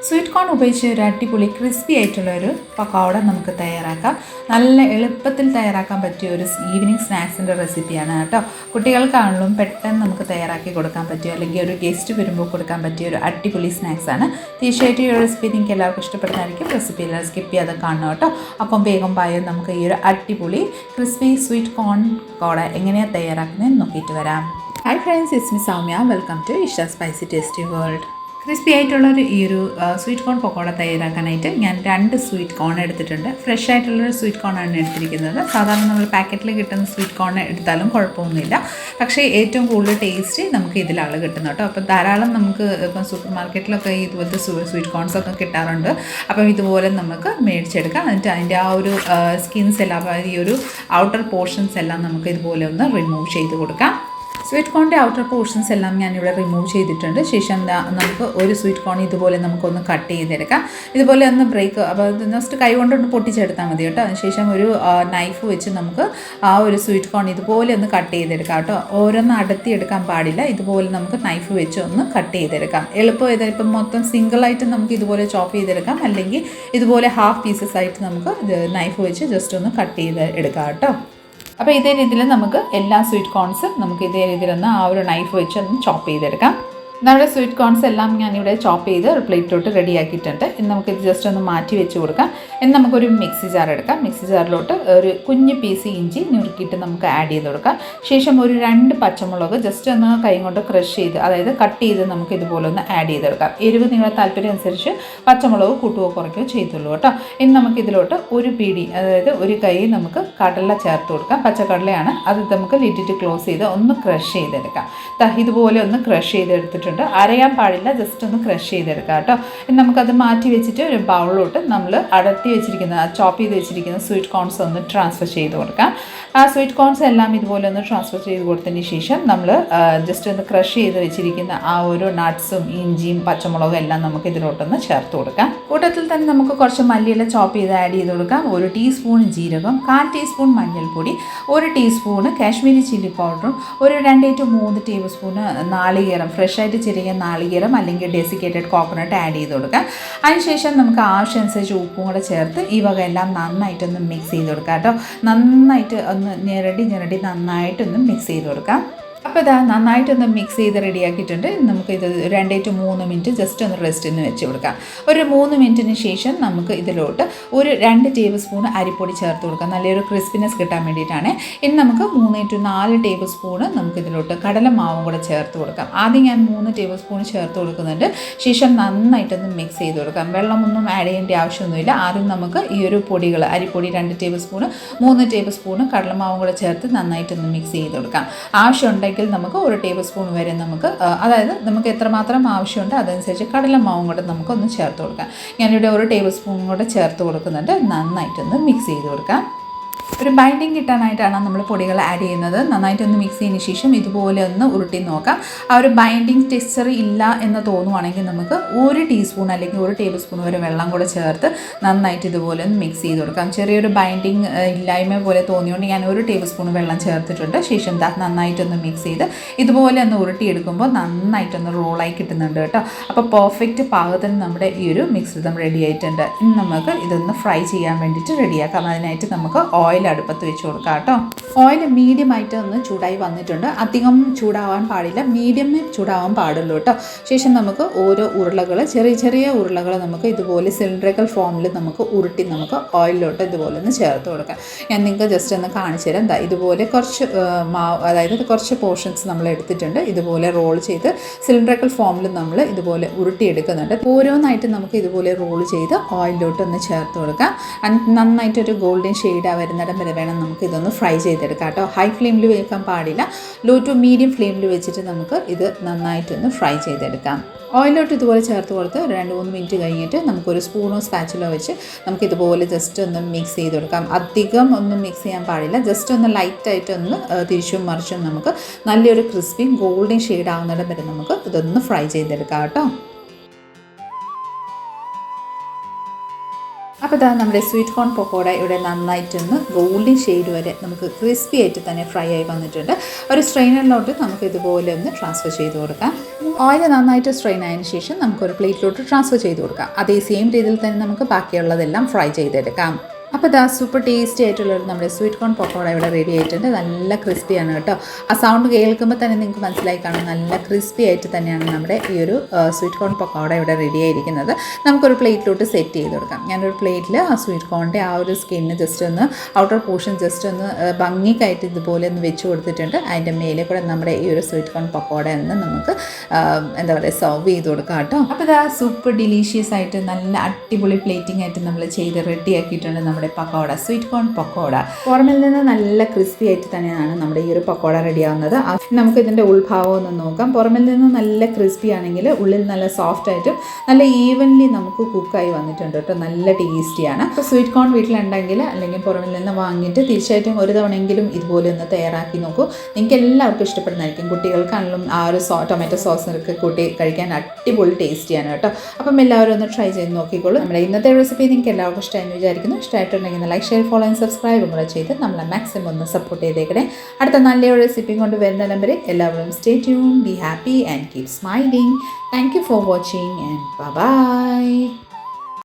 Sweet corn ഉപയോഗിച്ച് ഒരു അടിപൊളി ക്രിസ്പി ആയിട്ടുള്ളൊരു പക്കോട നമുക്ക് തയ്യാറാക്കാം. നല്ല എളുപ്പത്തിൽ തയ്യാറാക്കാൻ പറ്റിയ ഒരു ഈവനിങ് സ്നാക്സിൻ്റെ റെസിപ്പിയാണ് കേട്ടോ. കുട്ടികൾക്കാണെങ്കിലും പെട്ടെന്ന് നമുക്ക് തയ്യാറാക്കി കൊടുക്കാൻ പറ്റിയ, അല്ലെങ്കിൽ ഒരു ഗസ്റ്റ് വരുമ്പോൾ കൊടുക്കാൻ പറ്റിയ ഒരു അടിപൊളി സ്നാക്സാണ്. തീർച്ചയായിട്ടും ഈ റെസിപ്പി നിങ്ങൾക്ക് എല്ലാവർക്കും ഇഷ്ടപ്പെടുന്നതായിരിക്കും. റെസിപ്പി എല്ലാം സ്കിപ്പ് ചെയ്യാതെ കാണണം കേട്ടോ. അപ്പം വേഗം പായോ നമുക്ക് ഈ ഒരു അടിപൊളി ക്രിസ്പി സ്വീറ്റ് കോൺ പക്കോട എങ്ങനെയാണ് തയ്യാറാക്കുന്നതെന്ന് നോക്കിയിട്ട് വരാം. Hi friends, it's me Soumya. Welcome to Isha spicy tasty world. Crispy ആയിട്ടുള്ളൊരു ഈ ഒരു സ്വീറ്റ് കോൺ പക്കോട തയ്യാറാക്കാനായിട്ട് ഞാൻ 2 സ്വീറ്റ് കോൺ എടുത്തിട്ടുണ്ട്. ഫ്രഷ് ആയിട്ടുള്ളൊരു സ്വീറ്റ് കോണാണ് എടുത്തിരിക്കുന്നത്. സാധാരണ നമ്മൾ പാക്കറ്റിൽ കിട്ടുന്ന സ്വീറ്റ് കോൺ എടുത്താലും കുഴപ്പമൊന്നുമില്ല. പക്ഷേ ഏറ്റവും കൂടുതൽ ടേസ്റ്റ് നമുക്ക് ഇതിലാണ് കിട്ടുന്നത് കേട്ടോ. അപ്പോൾ ധാരാളം നമുക്ക് ഇപ്പം സൂപ്പർ മാർക്കറ്റിലൊക്കെ ഇതുപോലത്തെ സ്വീറ്റ് കോൺസൊക്കെ കിട്ടാറുണ്ട്. അപ്പം ഇതുപോലെ നമുക്ക് മേടിച്ചെടുക്കാം. എന്നിട്ട് അതിൻ്റെ ആ ഒരു സ്കിൻസ് എല്ലാം, ഈ ഒരു ഔട്ടർ പോർഷൻസ് എല്ലാം നമുക്ക് ഇതുപോലെ ഒന്ന് റിമൂവ് ചെയ്ത് കൊടുക്കാം. സ്വീറ്റ് കോണിൻ്റെ ഔട്ടർ പോർഷൻസ് എല്ലാം ഞാനിവിടെ റിമൂവ് ചെയ്തിട്ടുണ്ട്. ശേഷം നമുക്ക് ഒരു സ്വീറ്റ് കോൺ ഇതുപോലെ നമുക്കൊന്ന് കട്ട് ചെയ്തെടുക്കാം. ഇതുപോലെ ഒന്ന് ബ്രേക്ക്, അപ്പോൾ ജസ്റ്റ് കൈ കൊണ്ടൊന്ന് പൊട്ടിച്ചെടുത്താൽ മതി കേട്ടോ. അതിനുശേഷം ഒരു നൈഫ് വെച്ച് നമുക്ക് ആ ഒരു സ്വീറ്റ് കോൺ ഇതുപോലെ ഒന്ന് കട്ട് ചെയ്തെടുക്കാം കേട്ടോ. ഓരോന്ന് അടത്തിയെടുക്കാൻ പാടില്ല. ഇതുപോലെ നമുക്ക് നൈഫ് വെച്ച് ഒന്ന് കട്ട് ചെയ്തെടുക്കാം. എളുപ്പം ഇപ്പം മൊത്തം സിംഗിളായിട്ട് നമുക്ക് ഇതുപോലെ ചോപ്പ് ചെയ്തെടുക്കാം, അല്ലെങ്കിൽ ഇതുപോലെ ഹാഫ് പീസസ് ആയിട്ട് നമുക്ക് നൈഫ് വെച്ച് ജസ്റ്റ് ഒന്ന് കട്ട് ചെയ്ത് എടുക്കാം കേട്ടോ. അപ്പോൾ ഇതേ രീതിയിൽ നമുക്ക് എല്ലാ സ്വീറ്റ് കോൺസും നമുക്ക് ഇതേ രീതിയിലൊന്ന് ആ ഒരു നൈഫ് വെച്ച് ഒന്ന് ചോപ്പ് ചെയ്തെടുക്കാം. നമ്മുടെ സ്വീറ്റ് കോൺസ് എല്ലാം ഞാനിവിടെ ചോപ്പ് ചെയ്ത് പ്ലേറ്റിലോട്ട് റെഡിയാക്കിയിട്ടുണ്ട്. ഇനി നമുക്കിത് ജസ്റ്റ് ഒന്ന് മാറ്റി വെച്ച് കൊടുക്കാം. ഇനി നമുക്കൊരു മിക്സി ജാർ എടുക്കാം. മിക്സി ജാറിലോട്ട് ഒരു കുഞ്ഞ് പീസ് ഇഞ്ചി നുറുക്കിയിട്ട് നമുക്ക് ആഡ് ചെയ്ത് കൊടുക്കാം. ശേഷം ഒരു 2 പച്ചമുളക് ജസ്റ്റ് ഒന്ന് കൈ കൊണ്ട് ക്രഷ് ചെയ്ത്, അതായത് കട്ട് ചെയ്ത് നമുക്ക് ഇതുപോലെ ഒന്ന് ആഡ് ചെയ്തെടുക്കാം. എരിവ് നിങ്ങളുടെ താല്പര്യം അനുസരിച്ച് പച്ചമുളക് കൂട്ടുകയോ കുറയ്ക്കുകയോ ചെയ്തുള്ളൂ കേട്ടോ. ഇനി നമുക്കിതിലോട്ട് ഒരു പിടി, അതായത് ഒരു കൈ നമുക്ക് കടല ചേർത്ത് കൊടുക്കാം. പച്ചക്കടലയാണ്. അത് നമുക്ക് ലിറ്റിട്ട് ക്ലോസ് ചെയ്ത് ഒന്ന് ക്രഷ് ചെയ്തെടുക്കാം. ഇതുപോലെ ഒന്ന് ക്രഷ് ചെയ്തെടുത്തിട്ടുണ്ട്. അരയാൻ പാടില്ല, ജസ്റ്റ് ഒന്ന് ക്രഷ് ചെയ്തെടുക്കാം കേട്ടോ. ഇനി നമുക്കത് മാറ്റി വെച്ചിട്ട് ഒരു ബൗളിലോട്ട് നമ്മൾ അടർത്തി വെച്ചിരിക്കുന്ന, ചോപ്പ് ചെയ്ത് വെച്ചിരിക്കുന്ന സ്വീറ്റ് കോൺസ് ഒന്ന് ട്രാൻസ്ഫർ ചെയ്ത് കൊടുക്കാം. ആ സ്വീറ്റ് കോൺസ് എല്ലാം ഇതുപോലെ ഒന്ന് ട്രാൻസ്ഫർ ചെയ്ത് കൊടുത്തതിന് ശേഷം നമ്മൾ ജസ്റ്റ് ഒന്ന് ക്രഷ് ചെയ്ത് വെച്ചിരിക്കുന്ന ആ ഒരു നട്ട്സും ഇഞ്ചിയും പച്ചമുളകും എല്ലാം നമുക്ക് ഇതിലോട്ടൊന്ന് ചേർത്ത് കൊടുക്കാം. കൂട്ടത്തിൽ തന്നെ നമുക്ക് കുറച്ച് മല്ലിയില ചോപ്പ് ചെയ്ത് ആഡ് ചെയ്ത് കൊടുക്കാം. 1 ടീസ്പൂൺ ജീരകം, 1/4 ടീസ്പൂൺ മഞ്ഞൾപ്പൊടി, 1 ടീസ്പൂൺ കാശ്മീരി ചില്ലി പൗഡറും, ഒരു 2 to 3 ടേബിൾ സ്പൂൺ നാളികേരം, ഫ്രഷ് ആയിട്ട് ചെറിയ നാളികേരം അല്ലെങ്കിൽ ഡെസിക്കേറ്റഡ് കോക്കനട്ട് ആഡ് ചെയ്ത് കൊടുക്കാം. അതിനുശേഷം നമുക്ക് ആവശ്യമനുസരിച്ച് ഉപ്പും കൂടെ ചേർത്ത് ഈ വക എല്ലാം നന്നായിട്ടൊന്ന് മിക്സ് ചെയ്ത് കൊടുക്കാം കേട്ടോ. നന്നായിട്ട് ഒന്ന് ഞെരടി നന്നായിട്ടൊന്ന് മിക്സ് ചെയ്ത് കൊടുക്കാം. അപ്പോൾ ഇതാ നന്നായിട്ടൊന്ന് മിക്സ് ചെയ്ത് റെഡിയാക്കിയിട്ടുണ്ട്. നമുക്കിത് 2 to 3 മിനിറ്റ് ജസ്റ്റ് ഒന്ന് റെസ്റ്റിന് വെച്ച് കൊടുക്കാം. ഒരു 3 മിനിറ്റിന് ശേഷം നമുക്ക് ഇതിലോട്ട് ഒരു 2 ടേബിൾ സ്പൂൺ അരിപ്പൊടി ചേർത്ത് കൊടുക്കാം, നല്ലൊരു ക്രിസ്പിനെസ് കിട്ടാൻ വേണ്ടിയിട്ടാണ്. ഇനി നമുക്ക് 3 to 4 ടേബിൾ സ്പൂണ് നമുക്കിതിലോട്ട് കടലമാവും കൂടെ ചേർത്ത് കൊടുക്കാം. ആദ്യം ഞാൻ 3 ടേബിൾ സ്പൂൺ ചേർത്ത് കൊടുക്കുന്നുണ്ട്. ശേഷം നന്നായിട്ടൊന്ന് മിക്സ് ചെയ്ത് കൊടുക്കാം. വെള്ളമൊന്നും ആഡ് ചെയ്യേണ്ട ആവശ്യമൊന്നുമില്ല. ആദ്യം നമുക്ക് ഈ ഒരു പൊടികൾ, അരിപ്പൊടി 2 ടേബിൾ സ്പൂണ്, 3 ടേബിൾ സ്പൂണ് കടലമാവും കൂടെ ചേർത്ത് നന്നായിട്ടൊന്ന് മിക്സ് ചെയ്ത് കൊടുക്കാം. ആവശ്യമുണ്ടെങ്കിൽ നമുക്ക് 1 ടേബിൾ സ്പൂൺ വരെ നമുക്ക്, അതായത് നമുക്ക് എത്രമാത്രം ആവശ്യമുണ്ട് അതനുസരിച്ച് കടലമാവും കൂടെ നമുക്കൊന്ന് ചേർത്ത് കൊടുക്കാം. ഞാനിവിടെ 1 ടേബിൾ സ്പൂൺ കൂടെ ചേർത്ത് കൊടുക്കുന്നുണ്ട്. നന്നായിട്ടൊന്ന് മിക്സ് ചെയ്ത് കൊടുക്കാം. ഒരു ബൈൻഡിങ് കിട്ടാനായിട്ടാണ് നമ്മൾ പൊടികൾ ആഡ് ചെയ്യുന്നത്. നന്നായിട്ടൊന്ന് മിക്സ് ചെയ്തതിന് ശേഷം ഇതുപോലെ ഒന്ന് ഉരുട്ടി നോക്കാം. ആ ഒരു ബൈൻഡിങ് ടെക്സ്ചർ ഇല്ല എന്ന് തോന്നുവാണെങ്കിൽ നമുക്ക് 1 ടീസ്പൂൺ അല്ലെങ്കിൽ 1 ടേബിൾ സ്പൂൺ വരെ വെള്ളം കൂടെ ചേർത്ത് നന്നായിട്ട് ഇതുപോലെ ഒന്ന് മിക്സ് ചെയ്ത് കൊടുക്കാം. ചെറിയൊരു ബൈൻഡിങ് ഇല്ലായ്മ പോലെ തോന്നിയുകൊണ്ട് ഞാൻ 1 ടേബിൾ സ്പൂൺ വെള്ളം ചേർത്തിട്ടുണ്ട്. ശേഷം നന്നായിട്ടൊന്ന് മിക്സ് ചെയ്ത് ഇതുപോലെ ഒന്ന് ഉരുട്ടിയെടുക്കുമ്പോൾ നന്നായിട്ടൊന്ന് റോളായി കിട്ടുന്നുണ്ട് കേട്ടോ. അപ്പോൾ പെർഫെക്റ്റ് പാകത്തിന് നമ്മുടെ ഈ ഒരു മിക്സ് റെഡി ആയിട്ടുണ്ട്. ഇനി നമുക്ക് ഇതൊന്ന് ഫ്രൈ ചെയ്യാൻ വേണ്ടിയിട്ട് റെഡിയാക്കാം. അതിനായിട്ട് നമുക്ക് ഓയിൽ അടുപ്പത്ത് വെച്ച് കൊടുക്കാം കേട്ടോ. ഓയിൽ മീഡിയം ആയിട്ട് ഒന്ന് ചൂടായി വന്നിട്ടുണ്ട്. അധികം ചൂടാവാൻ പാടില്ല, മീഡിയം ചൂടാവാൻ പാടുള്ളൂ കേട്ടോ. ശേഷം നമുക്ക് ഓരോ ഉരുളകൾ, ചെറിയ ഉരുളകൾ നമുക്ക് ഇതുപോലെ സിലിണ്ടറിക്കൽ ഫോമിൽ നമുക്ക് ഉരുട്ടി നമുക്ക് ഓയിലിലോട്ട് ഇതുപോലെ ഒന്ന് ചേർത്ത് കൊടുക്കാം. ഞാൻ നിങ്ങൾക്ക് ജസ്റ്റ് ഒന്ന് കാണിച്ചു തരാം. ഇതുപോലെ കുറച്ച് മാവ്, അതായത് കുറച്ച് പോർഷൻസ് നമ്മൾ എടുത്തിട്ടുണ്ട്. ഇതുപോലെ റോൾ ചെയ്ത് സിലിണ്ടറിക്കൽ ഫോമിൽ നമ്മൾ ഇതുപോലെ ഉരുട്ടിയെടുക്കുന്നുണ്ട്. ഓരോന്നായിട്ട് നമുക്ക് ഇതുപോലെ റോൾ ചെയ്ത് ഓയിലിലോട്ട് ഒന്ന് ചേർത്ത് കൊടുക്കാം. നന്നായിട്ടൊരു ഗോൾഡൻ ഷെയ്ഡ് വരുന്നിടം വരെ വേണം നമുക്ക് ഇതൊന്ന് ഫ്രൈ ചെയ്തെടുക്കാം കേട്ടോ. ഹൈ ഫ്ലെയിമിൽ വെക്കാൻ പാടില്ല, ലോ ടു മീഡിയം ഫ്ലെയിമിൽ വെച്ചിട്ട് നമുക്ക് ഇത് നന്നായിട്ടൊന്ന് ഫ്രൈ ചെയ്തെടുക്കാം. ഓയിലോട്ട് ഇതുപോലെ ചേർത്ത് കൊടുത്ത് 2-3 മിനിറ്റ് കഴിഞ്ഞിട്ട് നമുക്കൊരു സ്പൂണോ സ്പാച്ചുലോ വെച്ച് നമുക്കിതുപോലെ ജസ്റ്റ് ഒന്ന് മിക്സ് ചെയ്ത് കൊടുക്കാം. അധികം ഒന്നും മിക്സ് ചെയ്യാൻ പാടില്ല, ജസ്റ്റ് ഒന്ന് ലൈറ്റായിട്ടൊന്ന് തിരിച്ചും മറിച്ചും നമുക്ക് നല്ലൊരു ക്രിസ്പിയും ഗോൾഡൻ ഷെയ്ഡ് ആവുന്നിടം വരെ നമുക്ക് ഇതൊന്ന് ഫ്രൈ ചെയ്തെടുക്കാം കേട്ടോ. അപ്പോൾ ഇതാ നമ്മുടെ സ്വീറ്റ് കോൺ പക്കോട ഇവിടെ നന്നായിട്ടൊന്ന് ഗോൾഡൻ ഷെയ്ഡ് വരെ നമുക്ക് ക്രിസ്പി ആയിട്ട് തന്നെ ഫ്രൈ ആയി വന്നിട്ടുണ്ട്. ഒരു സ്ട്രെയിനറിലോട്ട് നമുക്ക് ഇതുപോലെ ഒന്ന് ട്രാൻസ്ഫർ ചെയ്ത് കൊടുക്കാം. ഓയിൽ നന്നായിട്ട് സ്ട്രെയിൻ ആയതിനു ശേഷം നമുക്കൊരു പ്ലേറ്റിലോട്ട് ട്രാൻസ്ഫർ ചെയ്ത് കൊടുക്കാം. അതേ സെയിം രീതിയിൽ തന്നെ നമുക്ക് ബാക്കിയുള്ളതെല്ലാം ഫ്രൈ ചെയ്തെടുക്കാം. അപ്പോൾ ഇതാ സൂപ്പർ ടേസ്റ്റി ആയിട്ടുള്ളൊരു നമ്മുടെ സ്വീറ്റ് കോൺ പക്കോട ഇവിടെ റെഡി ആയിട്ടുണ്ട്. നല്ല ക്രിസ്പിയാണ് കേട്ടോ. ആ സൗണ്ട് കേൾക്കുമ്പോൾ തന്നെ നിങ്ങൾക്ക് മനസ്സിലായി കാണും, നല്ല ക്രിസ്പി ആയിട്ട് തന്നെയാണ് നമ്മുടെ ഈ ഒരു സ്വീറ്റ് കോൺ പക്കോട ഇവിടെ റെഡി ആയിരിക്കുന്നത്. നമുക്കൊരു പ്ലേറ്റിലോട്ട് സെറ്റ് ചെയ്ത് കൊടുക്കാം. ഞാനൊരു പ്ലേറ്റിൽ ആ സ്വീറ്റ് കോണിൻ്റെ ആ ഒരു സ്കിന്ന് ജസ്റ്റ് ഒന്ന് ഔട്ടർ പോർഷൻ ജസ്റ്റ് ഒന്ന് ഭംഗിക്കായിട്ട് ഇതുപോലെ ഒന്ന് വെച്ച് കൊടുത്തിട്ടുണ്ട്. അതിൻ്റെ മേലെ കൂടെ നമ്മുടെ ഈ ഒരു സ്വീറ്റ് കോൺ പക്കോട എന്ന് നമുക്ക് എന്താ പറയുക സെർവ് ചെയ്ത് കൊടുക്കാം കേട്ടോ. അപ്പോൾ ഇതാ സൂപ്പർ ഡിലീഷ്യസ് ആയിട്ട് നല്ല അടിപൊളി പ്ലേറ്റിംഗ് ആയിട്ട് നമ്മൾ ചെയ്ത് റെഡി ആക്കിയിട്ടുണ്ട് നമ്മുടെ പക്കോട, സ്വീറ്റ് കോൺ പക്കോട. പുറമിൽ നിന്ന് നല്ല ക്രിസ്പി ആയിട്ട് തന്നെയാണ് നമ്മുടെ ഈ ഒരു പക്കോട റെഡി ആവുന്നത്. നമുക്ക് ഇതിൻ്റെ ഉൾഭാഗം ഒന്ന് നോക്കാം. പുറമിൽ നിന്ന് നല്ല ക്രിസ്പി ആണെങ്കിൽ ഉള്ളിൽ നല്ല സോഫ്റ്റ് ആയിട്ടും നല്ല ഈവൻലി നമുക്ക് കുക്കായി വന്നിട്ടുണ്ട് കേട്ടോ. നല്ല ടേസ്റ്റിയാണ്. അപ്പോൾ സ്വീറ്റ് കോൺ വീട്ടിലുണ്ടെങ്കിൽ അല്ലെങ്കിൽ പുറമിൽ നിന്ന് വാങ്ങിയിട്ട് തീർച്ചയായിട്ടും ഒരു തവണയെങ്കിലും ഇതുപോലെ ഒന്ന് തയ്യാറാക്കി നോക്കൂ. നിങ്ങൾക്ക് എല്ലാവർക്കും ഇഷ്ടപ്പെടുന്നതായിരിക്കും. കുട്ടികൾക്കാണെങ്കിലും ആ ഒരു ടൊമാറ്റോ സോസിനൊക്കെ കൂട്ടി കഴിക്കാൻ അടിപൊളി ടേസ്റ്റിയാണ് കേട്ടോ. അപ്പം എല്ലാവരും ഒന്ന് ട്രൈ ചെയ്ത് നോക്കിക്കോളൂ. നമ്മുടെ ഇന്നത്തെ റെസിപ്പി നിങ്ങൾക്ക് എല്ലാവർക്കും ഇഷ്ടമായെന്ന് വിചാരിക്കുന്നു. ഇഷ്ടമായിട്ടുണ്ടെങ്കിൽ ലൈക്ക്, ഷെയർ, ഫോളോ ആൻഡ് സബ്സ്ക്രൈബും കൂടെ ചെയ്ത് നമ്മളെ മാക്സിമം ഒന്ന് സപ്പോർട്ട് ചെയ്തേക്കണേ. അടുത്ത നല്ലൊരു റെസിപ്പി കൊണ്ട് വരുന്ന നമ്പറിൽ എല്ലാവരും stay tune, be happy and keep smiling. Thank you for watching and by.